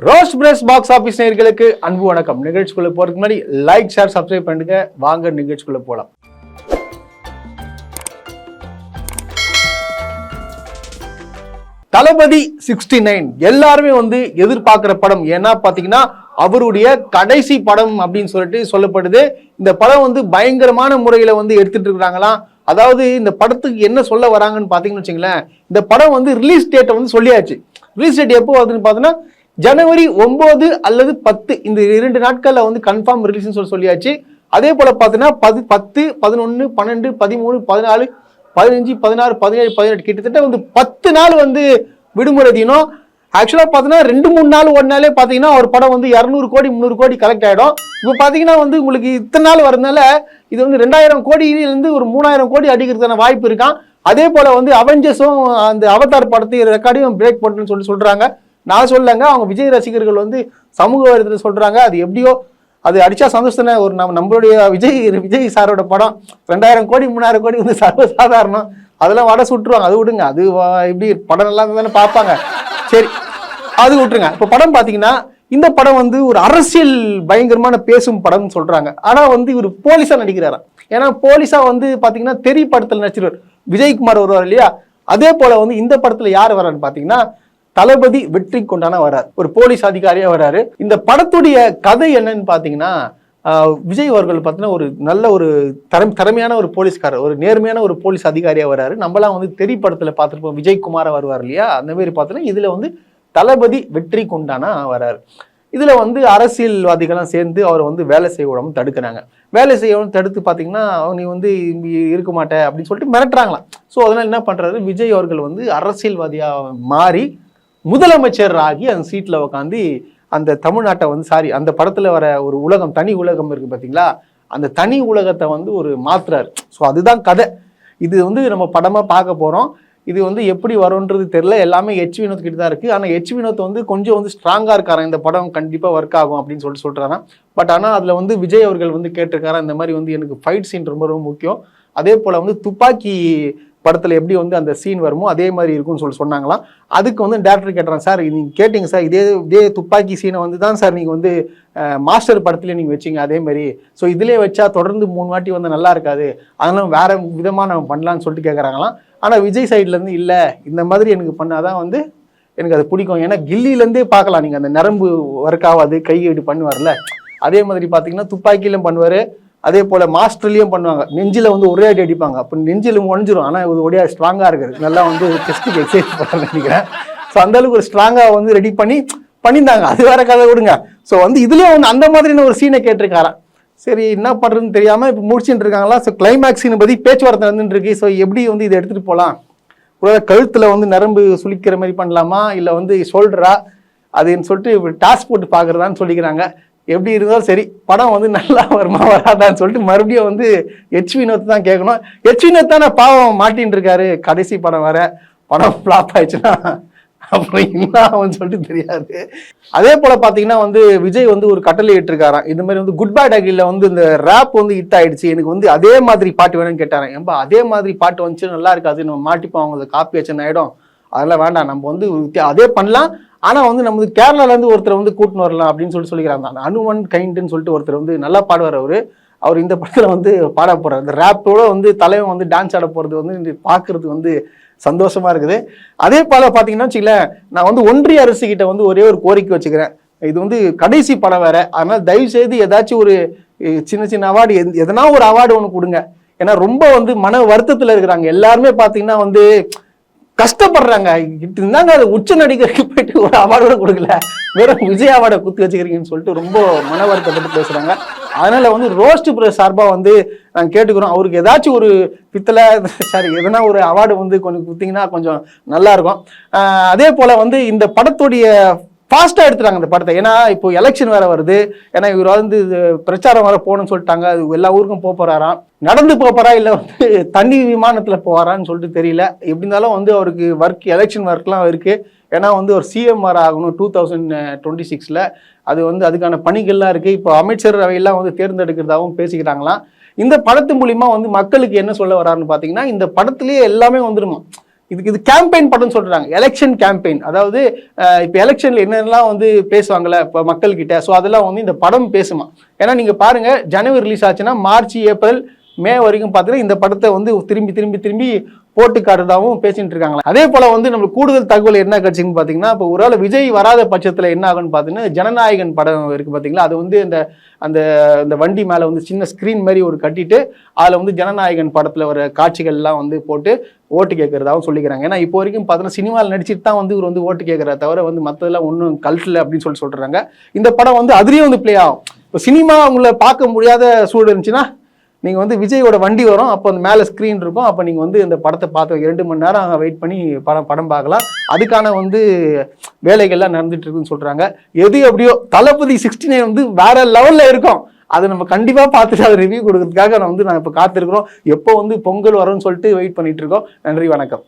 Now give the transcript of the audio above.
Roast press box office நேயர்களுக்கு அன்பு வணக்கம். நிகழ்ச்சிக்குள்ள போறதுக்கு முன்னாடி லைக், ஷேர், சப்ஸ்கிரைப் பண்ணுங்க. வாங்க நிகழ்ச்சிக்குள்ள போலாம். தளபதி 69 எல்லாருமே எதிர்பார்க்கிற படம். ஏன்னா பாத்தீங்கன்னா அவருடைய கடைசி படம் அப்படின்னு சொல்லிட்டு சொல்லப்படுது. இந்த படம் பயங்கரமான முறையில எடுத்துட்டு இருக்காங்களாம். அதாவது இந்த படத்துக்கு என்ன சொல்ல வராங்கன்னு பாத்தீங்கன்னு வச்சுங்களேன், இந்த படம் ரிலீஸ் டேட்டை சொல்லியாச்சு. ரிலீஸ் டேட் எப்போ வருதுன்னு பாத்தீங்கன்னா ஜனவரி 9 அல்லது 10 இந்த 2 நாட்கள்ல கன்ஃபார்ம் ரிலீஸ் சொல்லியாச்சு. அதே போல பாத்தீங்கன்னா 10, 11, 12, 13, 14, 15, 16, 17, 18 கிட்டத்தட்ட 10 நாள் விடுமுறை தினம். ஆக்சுவலா பாத்தீங்கன்னா 2-3 நாள் ஒரு நாளே பாத்தீங்கன்னா ஒரு படம் 200 கோடி 300 கோடி கலெக்ட் ஆயிடும். இப்ப பாத்தீங்கன்னா உங்களுக்கு இத்தனை நாள் வரதுனால இது 2000 கோடியிலிருந்து ஒரு 3000 கோடி அடிக்கிறதுக்கான வாய்ப்பு இருக்கான். அதே போல அவெஞ்சர்ஸும் அந்த அவதார் படத்தை ரெக்கார்டையும் பிரேக் பண்ணுன்னு சொல்றாங்க. நான் சொல்லங்க, அவங்க விஜய் ரசிகர்கள் சமூக வலைதளத்தில் சொல்றாங்க. அது எப்படியோ அது அடிச்சா சந்தோஷம். ஒரு நம்மளுடைய விஜய் சாரோட படம் 2000 கோடி 3000 கோடி சர்வசாதாரணம். அதெல்லாம் வடை சுட்டுருவாங்க. அது விடுங்க, அது எப்படி படம் நல்லா தானே பார்ப்பாங்க. சரி, அது விட்டுருங்க. இப்போ படம் பாத்தீங்கன்னா இந்த படம் ஒரு அரசியல் பயங்கரமான பேசும் படம் சொல்றாங்க. ஆனா இவர் போலீஸா நடிக்கிறாராம். ஏன்னா போலீஸா பாத்தீங்கன்னா தெரி படத்துல நடிச்சிருவார் விஜயகுமார் வருவார் இல்லையா. அதே போல இந்த படத்துல யார் வர்றான்னு பாத்தீங்கன்னா தளபதி வெற்றி கொண்டான வர்றாரு. ஒரு போலீஸ் அதிகாரியா வர்றாரு. இந்த படத்துடைய கதை என்னன்னு பாத்தீங்கன்னா விஜய் அவர்கள் பார்த்தீங்கன்னா ஒரு நல்ல ஒரு திறமையான ஒரு போலீஸ்காரர், ஒரு நேர்மையான ஒரு போலீஸ் அதிகாரியா வர்றாரு. நம்மளாம் தெரி படத்துல பார்த்துருப்போம், விஜயகுமார வருவார் இல்லையா. அந்த மாதிரி பார்த்தீங்கன்னா இதுல தளபதி வெற்றி கொண்டானா வர்றாரு. இதுல அரசியல்வாதிகள்லாம் சேர்ந்து அவரை வேலை செய்ய விடாம தடுக்கிறாங்க. வேலை செய்யணும் தடுத்து பாத்தீங்கன்னா நீ இருக்க மாட்ட அப்படின்னு சொல்லிட்டு மிரட்டுறாங்களாம். ஸோ அதனால என்ன பண்றாரு, விஜய் அவர்கள் அரசியல்வாதியா மாறி முதலமைச்சர் ஆகி அந்த சீட்ல உட்காந்து அந்த தமிழ்நாட்டை சாரி அந்த படத்துல வர ஒரு உலகம், தனி உலகம் இருக்கு பாத்தீங்களா, அந்த தனி உலகத்தை ஒரு மாத்துறாரு. ஸோ அதுதான் கதை. இது நம்ம படமா பார்க்க போறோம். இது எப்படி வரும்ன்றது தெரியல. எல்லாமே எச் வினோத் கிட்ட தான் இருக்கு. ஆனா எச் வினோத் கொஞ்சம் ஸ்ட்ராங்கா இருக்காரு. இந்த படம் கண்டிப்பா ஒர்க் ஆகும் அப்படின்னு சொல்றாங்க. பட் ஆனா அதுல விஜய் அவர்கள் கேட்டிருக்காரு, இந்த மாதிரி எனக்கு ஃபைட் சீன் ரொம்ப ரொம்ப முக்கியம். அதே போல துப்பாக்கி படத்துல எப்படி அந்த சீன் வருமோ அதே மாதிரி இருக்கும்னு சொன்னாங்களாம். அதுக்கு டேரக்டர் கேட்டுறாங்க, சார் நீங்க கேட்டீங்க சார், இதே துப்பாக்கி சீனை தான் சார் நீங்க மாஸ்டர் படத்துல நீங்க வச்சீங்க அதே மாதிரி. ஸோ இதுலயே வச்சா தொடர்ந்து 3 வாட்டி நல்லா இருக்காது, அதனால வேற விதமா நம்ம பண்ணலாம்னு சொல்லிட்டு கேட்கறாங்களாம். ஆனா விஜய் சைட்ல இருந்து இல்ல, இந்த மாதிரி எனக்கு பண்ணாதான் எனக்கு அது பிடிக்கும். ஏன்னா கில்லில இருந்தே பார்க்கலாம் நீங்க, அந்த நரம்பு ஒர்க் ஆகாது, கையெடு பண்ணுவார்ல, அதே மாதிரி பாத்தீங்கன்னா துப்பாக்கியிலும் பண்ணுவாரு. அதே போல மாஸ்டர்லயும் பண்ணுவாங்க. நெஞ்சில ஒரே அடி அடிப்பாங்க, அப்ப நெஞ்சில உடஞ்சிரும். ஆனா இது ஒரே ஸ்ட்ராங்கா இருக்காரு, நல்லா செஸ்ட்டுக்கு எக்ஸசைஸ் பண்ண நினைக்கிறேன். ஸோ அந்த அளவுக்கு ஒரு ஸ்ட்ராங்கா ரெடி பண்ணியிருந்தாங்க. அது வேற கதை விடுங்க. ஸோ இதுலயும் அந்த மாதிரியான ஒரு சீனை கேட்டிருக்காராம். சரி என்ன பண்றதுன்னு தெரியாம இப்ப முடிச்சுட்டு இருக்காங்களா. ஸோ கிளைமேக்ஸ் சீனை பத்தி பேச்சுவார்த்தை வந்துட்டு இருக்கு. ஸோ எப்படி இதை எடுத்துட்டு போகலாம், கழுத்துல நரம்பு சுளிக்கிற மாதிரி பண்ணலாமா, இல்ல ஷோல்டரா அதுன்னு சொல்லிட்டு டாஸ்க் போட்டு பாக்குறதான்னு சொல்லிக்கிறாங்க. எப்படி இருந்தாலும் சரி, படம் நல்லா வருமா வராதான்னு சொல்லிட்டு மறுபடியும் எச் வினோத் தான் கேட்கணும். எச் வினோத் தானே பாவம் மாட்டின்னு இருக்காரு. கடைசி படம் வர படம் ஃபிளாப் ஆயிடுச்சுன்னா அப்புறம் என்ன ஆகும்னு சொல்லிட்டு தெரியாது. அதே போல பாத்தீங்கன்னா விஜய் ஒரு கட்டளை இட்டிருக்காராம். இந்த மாதிரி குட் பேட் அகில இந்த ரேப் ஹிட் ஆயிடுச்சு, எனக்கு அதே மாதிரி பாட்டு வேணும்னு கேட்டாரன். ஏன்பா அதே மாதிரி பாட்டு வந்துச்சு நல்லா இருக்காது, நம்ம மாட்டிப்போம், அவங்க காப்பி வச்சுன்னு ஆயிடும், அதெல்லாம் வேண்டாம், நம்ம அதே பண்ணலாம். ஆனா நமக்கு கேரளால இருந்து ஒருத்தர் கூட்டின்னு வரலாம் அப்படின்னு சொல்லிக்கிறாங்க. அனுமன் கைண்டுன்னு சொல்லிட்டு ஒருத்தர் நல்லா பாடுவார். அவர் இந்த படத்துல பாட போறாரு. இந்த ரேப்போட தலைவன் டான்ஸ் ஆட போறது பாக்குறது சந்தோஷமா இருக்குது. அதே போல பாத்தீங்கன்னா வச்சுக்கலேன், நான் ஒன்றிய அரசு கிட்ட ஒரே ஒரு கோரிக்கை வச்சுக்கிறேன். இது கடைசி படம் வேற, அதனால தயவு செய்து ஏதாச்சும் ஒரு சின்ன சின்ன அவார்டு, எதனா ஒரு அவார்டு ஒன்று கொடுங்க. ஏன்னா ரொம்ப மன வருத்தத்துல இருக்கிறாங்க எல்லாருமே. பாத்தீங்கன்னா கஷ்டப்படுறாங்க. இருந்தாங்க அது உச்ச நடிகருக்கு போயிட்டு ஒரு அவார்டு கூட கொடுக்கல, வெறும் விஜய் அவார்டை குத்து வச்சுக்கிறீங்கன்னு சொல்லிட்டு ரொம்ப மன வருத்தப்பட்டு பேசுறாங்க. அதனால ரோஸ்ட் பிரஸ் சார்பா நாங்க கேட்டுக்கிறோம், அவருக்கு ஏதாச்சும் ஒரு பித்தளை சாரி எதனா ஒரு அவார்டு கொஞ்சம் குத்திங்கன்னா கொஞ்சம் நல்லா இருக்கும். அதே போல இந்த படத்துடைய ஃபாஸ்டா எடுத்துட்டாங்க இந்த படத்தை. ஏன்னா இப்போ எலெக்ஷன் வேற வருது. ஏன்னா இவர் பிரச்சாரம் வேற போகணும்னு சொல்லிட்டாங்க. அது எல்லா ஊருக்கும் போறாராம். நடந்து போறா இல்ல தண்ணி விமானத்துல போறான்னு சொல்லிட்டு தெரியல. எப்படி இருந்தாலும் அவருக்கு எலெக்ஷன் ஒர்க்லாம் இருக்கு. ஏன்னா ஒரு சிஎம்ஆர் ஆகணும் 2026ல. அது அதுக்கான பணிகள்லாம் இருக்கு. இப்போ அமைச்சர் அவையெல்லாம் தேர்ந்தெடுக்கிறதாகவும் பேசிக்கிறாங்களாம். இந்த படத்து மூலியமா மக்களுக்கு என்ன சொல்ல வராருன்னு பாத்தீங்கன்னா, இந்த படத்திலேயே எல்லாமே வந்துருமா. இது கேம்பெயின் படம் சொல்றாங்க, எலெக்ஷன் கேம்பெயின். அதாவது இப்போ எலெக்ஷன்ல என்னென்னலாம் வந்து பேசுவாங்கல்ல இப்போ மக்கள் கிட்ட, ஸோ அதெல்லாம் வந்து இந்த படம் பேசுமா. ஏன்னா நீங்க பாருங்க, ஜனவரி ரிலீஸ் ஆச்சுன்னா மார்ச், ஏப்ரல், மே வரைக்கும் பார்த்தீங்கன்னா இந்த படத்தை வந்து திரும்பி திரும்பி திரும்பி போட்டு காட்டுறதாகவும் பேசிட்டு இருக்காங்களா. அதே போல வந்து நம்மளுக்கு கூடுதல் தகவல் என்ன கிடைச்சுன்னு பார்த்தீங்கன்னா, இப்போ ஒருவேளை விஜய் வராத பட்சத்தில் என்ன ஆகுன்னு பார்த்தீங்கன்னா, ஜனநாயகன் படம் இருக்கு பார்த்தீங்களா, அது வந்து அந்த வண்டி மேலே வந்து சின்ன ஸ்க்ரீன் மாதிரி ஒரு கட்டிட்டு அதில் வந்து ஜனநாயகன் படத்தில் வர காட்சிகள்லாம் வந்து போட்டு ஓட்டு கேட்கறதாகவும் சொல்லிக்கிறாங்க. ஏன்னா இப்போ வரைக்கும் பார்த்தீங்கன்னா சினிமாவில் நடிச்சுட்டு தான் வந்து இவர் வந்து ஓட்டு கேட்கறத தவிர வந்து மற்றதெல்லாம் ஒன்றும் கல்ட்டில் அப்படின்னு சொல்றாங்க. இந்த படம் வந்து அதுலேயும் வந்து பிளே ஆகும். இப்போ சினிமா உங்களை பார்க்க முடியாத சூழல் இருந்துச்சுன்னா நீங்கள் வந்து விஜயோட வண்டி வரும், அப்போ அந்த மேலே ஸ்க்ரீன் இருக்கும், அப்போ நீங்கள் வந்து இந்த படத்தை பார்த்து 2 மணி நேரம் வெயிட் பண்ணி படம் பார்க்கலாம். அதுக்கான வந்து வேலைகள்லாம் நடந்துட்டு இருக்குன்னு சொல்கிறாங்க. எது எப்படியோ தளபதி 69 வந்து வேற லெவலில் இருக்கும். அதை நம்ம கண்டிப்பாக பார்த்துட்டு அதை ரிவ்யூ கொடுக்கறதுக்காக நான் இப்போ காத்திருக்கிறோம். எப்போ வந்து பொங்கல் வரும்னு சொல்லிட்டு வெயிட் பண்ணிட்டு இருக்கோம். நன்றி, வணக்கம்.